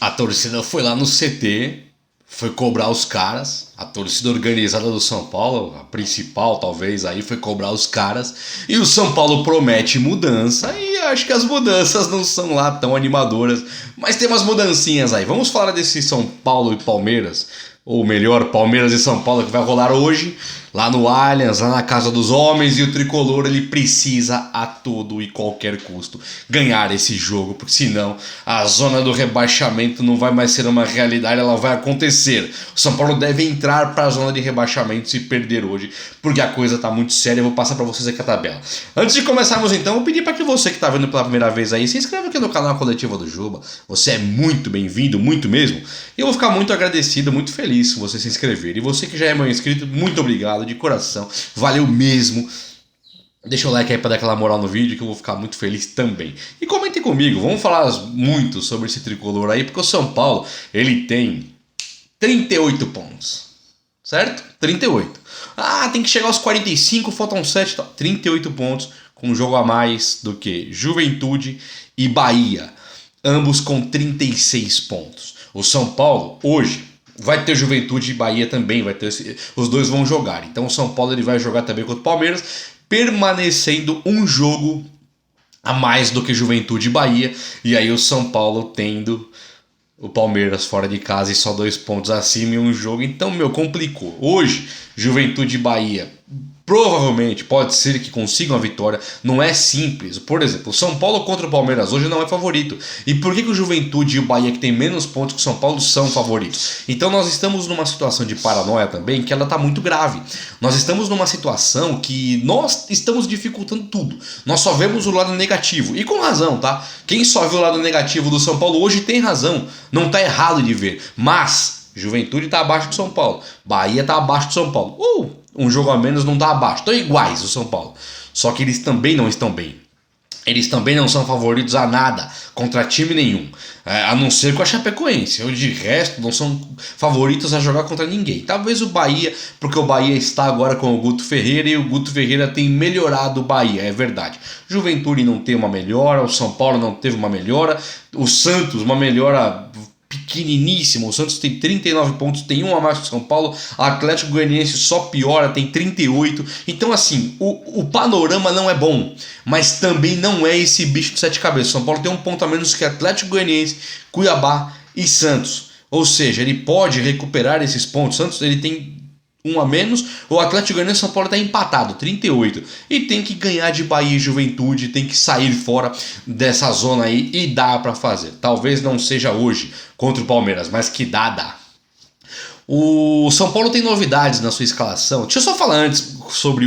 A torcida foi lá no CT, foi cobrar os caras. A torcida organizada do São Paulo, a principal talvez aí, foi cobrar os caras. E o São Paulo promete mudança e acho que as mudanças não são lá tão animadoras. Mas tem umas mudancinhas aí. Vamos falar desse São Paulo e Palmeiras, ou melhor, Palmeiras e São Paulo, que vai rolar hoje, lá no Allianz, lá na Casa dos Homens, e o Tricolor ele precisa a todo e qualquer custo ganhar esse jogo, porque senão a zona do rebaixamento não vai mais ser uma realidade, ela vai acontecer. O São Paulo deve entrar para a zona de rebaixamento se perder hoje, porque a coisa está muito séria. Eu vou passar para vocês aqui a tabela. Antes de começarmos então, eu pedi para que você que está vendo pela primeira vez aí, se inscreva aqui no canal Coletiva do Juba. Você é muito bem-vindo, muito mesmo. E eu vou ficar muito agradecido, muito feliz se você se inscrever. E você que já é meu inscrito, muito obrigado de coração, valeu mesmo. Deixa o like aí para dar aquela moral no vídeo que eu vou ficar muito feliz também. E comentem comigo, vamos falar muito sobre esse tricolor aí, porque o São Paulo, ele tem 38 pontos, certo? 38. Ah, tem que chegar aos 45, faltam 7, 38 pontos, com um jogo a mais do que Juventude e Bahia, ambos com 36 pontos. O São Paulo, hoje, vai ter Juventude e Bahia também, vai ter os dois vão jogar. Então o São Paulo ele vai jogar também contra o Palmeiras, permanecendo um jogo a mais do que Juventude e Bahia. E aí o São Paulo tendo o Palmeiras fora de casa e só 2 pontos acima em um jogo. Então, complicou. Hoje, Juventude e Bahia provavelmente pode ser que consigam a vitória. Não é simples. Por exemplo, o São Paulo contra o Palmeiras hoje não é favorito. E por que o Juventude e o Bahia, que tem menos pontos que o São Paulo, são favoritos? Então nós estamos numa situação de paranoia também, que ela está muito grave. Nós estamos numa situação que nós estamos dificultando tudo. Nós só vemos o lado negativo. E com razão, tá? Quem só vê o lado negativo do São Paulo hoje tem razão. Não está errado de ver. Mas Juventude está abaixo do São Paulo. Bahia está abaixo do São Paulo. Um jogo a menos não está abaixo. Estão iguais o São Paulo. Só que eles também não estão bem. Eles também não são favoritos a nada, contra time nenhum. A não ser com a Chapecoense. De resto, não são favoritos a jogar contra ninguém. Talvez o Bahia, porque o Bahia está agora com o Guto Ferreira e o Guto Ferreira tem melhorado o Bahia, é verdade. Juventude não tem uma melhora, o São Paulo não teve uma melhora, o Santos uma melhora pequeniníssimo. O Santos tem 39 pontos, tem um a mais que o São Paulo. O Atlético Goianiense só piora, tem 38. Então assim, o panorama não é bom, mas também não é esse bicho de 7 cabeças. O São Paulo tem um ponto a menos que Atlético Goianiense, Cuiabá e Santos. Ou seja, ele pode recuperar esses pontos. O Santos ele tem um a menos, o Atlético Goianiense e São Paulo está empatado, 38. E tem que ganhar de Bahia e Juventude, tem que sair fora dessa zona aí e dá para fazer. Talvez não seja hoje contra o Palmeiras, mas que dá. O São Paulo tem novidades na sua escalação. Deixa eu só falar antes sobre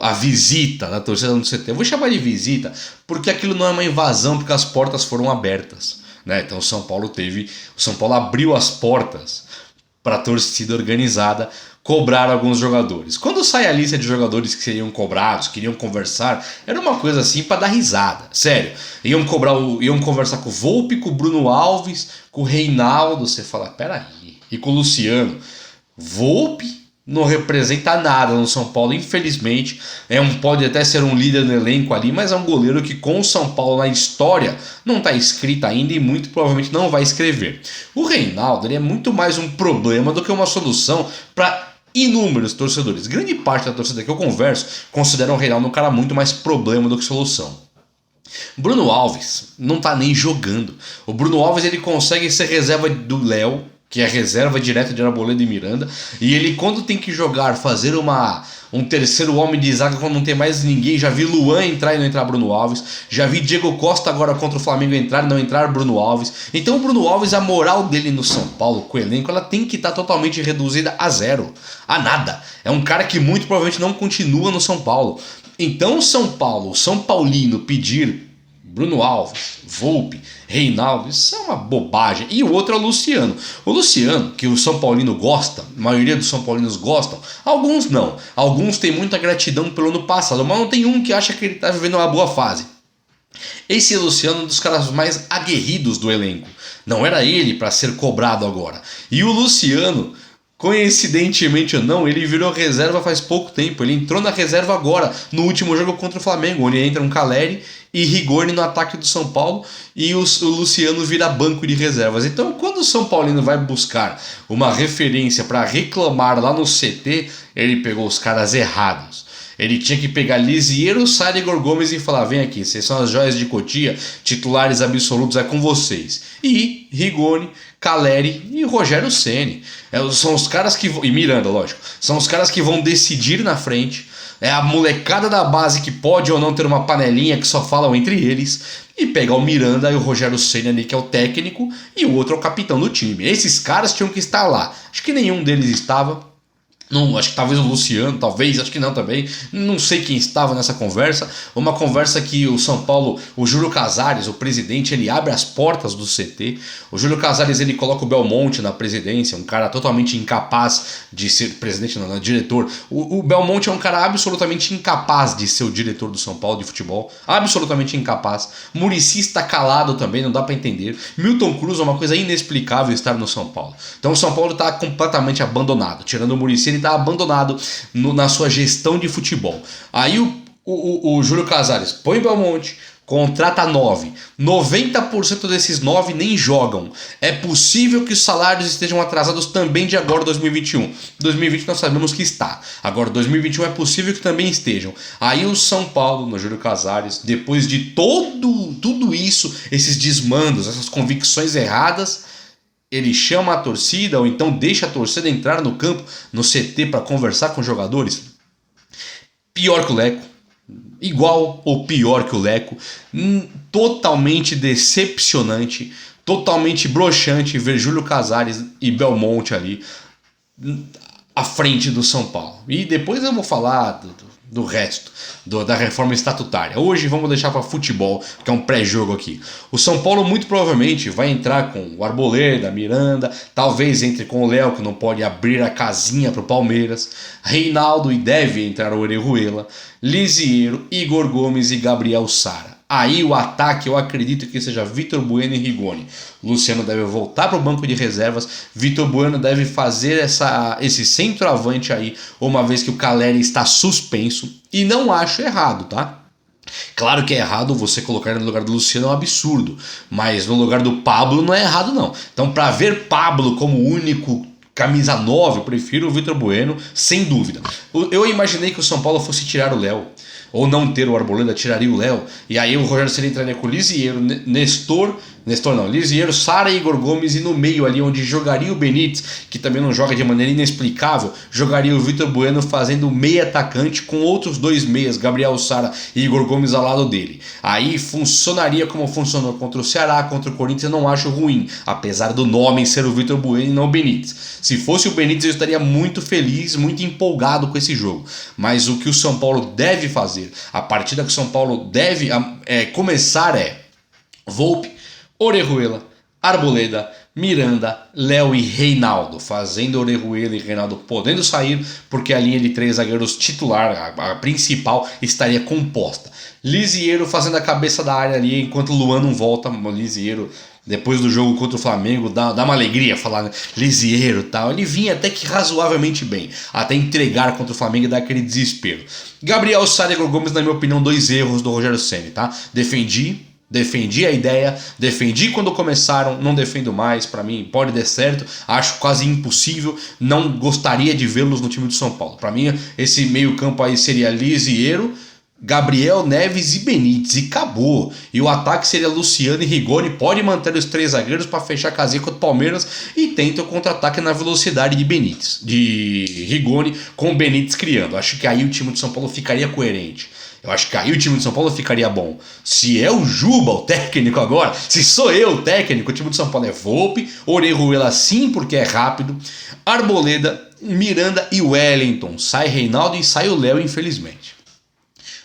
a visita da torcida no CT. Eu vou chamar de visita porque aquilo não é uma invasão, porque as portas foram abertas, né? Então o São Paulo abriu as portas para a torcida organizada cobrar alguns jogadores. Quando sai a lista de jogadores que seriam cobrados, queriam conversar, era uma coisa assim para dar risada. Sério. Iam conversar com o Volpi, com o Bruno Alves, com o Reinaldo. Você fala, peraí. E com o Luciano. Volpi não representa nada no São Paulo, infelizmente. Pode até ser um líder no elenco ali, mas é um goleiro que com o São Paulo na história não está escrito ainda e muito provavelmente não vai escrever. O Reinaldo ele é muito mais um problema do que uma solução para inúmeros torcedores. Grande parte da torcida que eu converso considera o Reinaldo um cara muito mais problema do que solução. Bruno Alves não está nem jogando. O Bruno Alves ele consegue ser reserva do Léo, que é reserva direta de Arboleda e Miranda, e ele quando tem que jogar, fazer um terceiro homem de zaga quando não tem mais ninguém, já vi Luan entrar e não entrar Bruno Alves, já vi Diego Costa agora contra o Flamengo entrar e não entrar Bruno Alves. Então o Bruno Alves, a moral dele no São Paulo, com o elenco, ela tem que estar totalmente reduzida a zero, a nada. É um cara que muito provavelmente não continua no São Paulo. Então o São Paulino pedir Bruno Alves, Volpi, Reinaldo, isso é uma bobagem. E o outro é o Luciano. O Luciano, que o São Paulino gosta, a maioria dos São Paulinos gostam, alguns não. Alguns têm muita gratidão pelo ano passado, mas não tem um que acha que ele está vivendo uma boa fase. Esse Luciano é um dos caras mais aguerridos do elenco. Não era ele para ser cobrado agora. E o Luciano Coincidentemente ou não, ele virou reserva faz pouco tempo. Ele entrou na reserva agora, no último jogo contra o Flamengo, onde entra um Caleri e Rigoni no ataque do São Paulo e o Luciano vira banco de reservas. Então, quando o São Paulino vai buscar uma referência para reclamar lá no CT, ele pegou os caras errados. Ele tinha que pegar Lisiero, Sara e Igor Gomes e falar: vem aqui, vocês são as joias de Cotia, titulares absolutos, é com vocês. E Rigoni, Caleri e Rogério Ceni. São os caras que e Miranda, lógico. São os caras que vão decidir na frente. É a molecada da base que pode ou não ter uma panelinha que só falam entre eles. E pegar o Miranda e o Rogério Ceni ali, que é o técnico, e o outro é o capitão do time. Esses caras tinham que estar lá. Acho que nenhum deles estava. Não, acho que talvez o Luciano, talvez, acho que não também. Não sei quem estava nessa conversa. Uma conversa que o São Paulo, o Júlio Casares, o presidente, ele abre as portas do CT. O Júlio Casares, ele coloca o Belmonte na presidência, um cara totalmente incapaz de ser presidente, não, diretor. O Belmonte é um cara absolutamente incapaz de ser o diretor do São Paulo de futebol. Absolutamente incapaz. Muricy está calado também, não dá para entender. Milton Cruz é uma coisa inexplicável estar no São Paulo. Então o São Paulo está completamente abandonado. Tirando o Muricy, ele está abandonado na sua gestão de futebol. Aí o Júlio Casares põe o Belmonte, contrata 9. 90% desses 9 nem jogam. É possível que os salários estejam atrasados também de agora 2021. 2020 nós sabemos que está. Agora 2021 é possível que também estejam. Aí o São Paulo, no Júlio Casares, depois de tudo isso, esses desmandos, essas convicções erradas, ele chama a torcida ou então deixa a torcida entrar no campo, no CT, para conversar com os jogadores. Pior que o Leco. Igual ou pior que o Leco. Totalmente decepcionante, totalmente broxante ver Júlio Casares e Belmonte ali à frente do São Paulo. E depois eu vou falar do resto, da reforma estatutária. Hoje vamos deixar para futebol, que é um pré-jogo aqui. O São Paulo muito provavelmente vai entrar com o Arboleda, Miranda, talvez entre com o Léo, que não pode abrir a casinha para o Palmeiras, Reinaldo, e deve entrar o Orejuela, Lisiero, Igor Gomes e Gabriel Sara. Aí o ataque eu acredito que seja Vitor Bueno e Rigoni. Luciano deve voltar para o banco de reservas. Vitor Bueno deve fazer esse centroavante aí, uma vez que o Caleri está suspenso. E não acho errado, tá? Claro que é errado você colocar ele no lugar do Luciano, é um absurdo. Mas no lugar do Pablo não é errado, não. Então, para ver Pablo como único camisa 9, eu prefiro o Vitor Bueno, sem dúvida. Eu imaginei que o São Paulo fosse tirar o Léo, ou não ter o Arboleda, tiraria o Léo, e aí o Rogério Ceni entraria com o Lisiero, Lisiero, Sara e Igor Gomes, e no meio ali onde jogaria o Benítez, que também não joga de maneira inexplicável, jogaria o Vitor Bueno fazendo meia atacante com outros 2 meias, Gabriel Sara e Igor Gomes ao lado dele. Aí funcionaria como funcionou contra o Ceará, contra o Corinthians. Eu não acho ruim, apesar do nome ser o Vitor Bueno e não o Benítez. Se fosse o Benítez eu estaria muito feliz, muito empolgado com esse jogo, mas o que o São Paulo deve fazer, a partida que o São Paulo deve começar é Volpi, Orejuela, Arboleda, Miranda, Léo e Reinaldo, fazendo Orejuela e Reinaldo podendo sair, porque a linha de 3 zagueiros titular, a principal, estaria composta. Lisiero fazendo a cabeça da área ali, enquanto o Luan não volta. O Lisiero, depois do jogo contra o Flamengo, dá uma alegria falar, né? Lisiero e tal. Ele vinha até que razoavelmente bem, até entregar contra o Flamengo e dar aquele desespero. Gabriel Sara e Igor Gomes, na minha opinião, 2 erros do Rogério Ceni, tá? Defendi a ideia, defendi quando começaram, não defendo mais. Para mim pode dar certo, acho quase impossível, não gostaria de vê-los no time do São Paulo. Para mim esse meio campo aí seria Lisiero, Gabriel, Neves e Benítez, e acabou. E o ataque seria Luciano e Rigoni. Pode manter os 3 zagueiros para fechar a casinha contra o Palmeiras e tenta o contra-ataque na velocidade de Rigoni, com o Benítez criando. Acho que aí o time do São Paulo ficaria coerente. Eu acho que aí o time do São Paulo ficaria bom. Se é o Juba o técnico agora, se sou eu o técnico, o time do São Paulo é Volpi, Orejuela sim, porque é rápido, Arboleda, Miranda e Wellington. Sai Reinaldo e sai o Léo, infelizmente.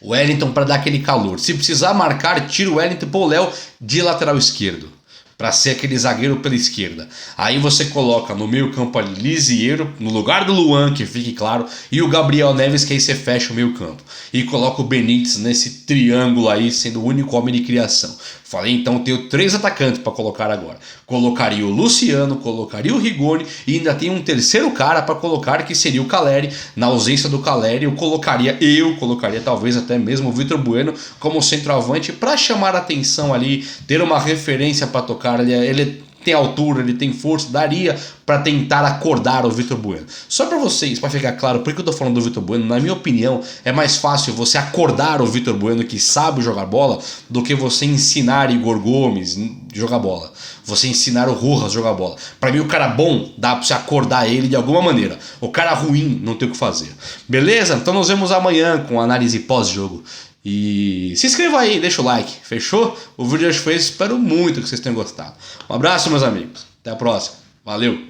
O Wellington para dar aquele calor. Se precisar marcar, tira o Wellington e pô o Léo de lateral esquerdo, para ser aquele zagueiro pela esquerda. Aí você coloca no meio campo ali Lisiero, no lugar do Luan, que fique claro, e o Gabriel Neves, que aí você fecha o meio campo. E coloca o Benítez nesse triângulo aí, sendo o único homem de criação. Falei, então eu tenho 3 atacantes para colocar agora. Colocaria o Luciano, colocaria o Rigoni e ainda tem um terceiro cara para colocar, que seria o Caleri. Na ausência do Caleri, eu colocaria talvez até mesmo o Vitor Bueno como centroavante para chamar a atenção ali, ter uma referência para tocar. Ele tem altura, ele tem força, daria para tentar acordar o Vitor Bueno. Só para vocês, para ficar claro, por que eu tô falando do Vitor Bueno? Na minha opinião, é mais fácil você acordar o Vitor Bueno, que sabe jogar bola, do que você ensinar Igor Gomes a jogar bola. Você ensinar o Rojas a jogar bola. Para mim, o cara bom, dá para você acordar ele de alguma maneira. O cara ruim, não tem o que fazer. Beleza? Então nos vemos amanhã com análise pós-jogo. E se inscreva aí, deixa o like, fechou? O vídeo de hoje foi esse, espero muito que vocês tenham gostado. Um abraço, meus amigos, até a próxima, valeu!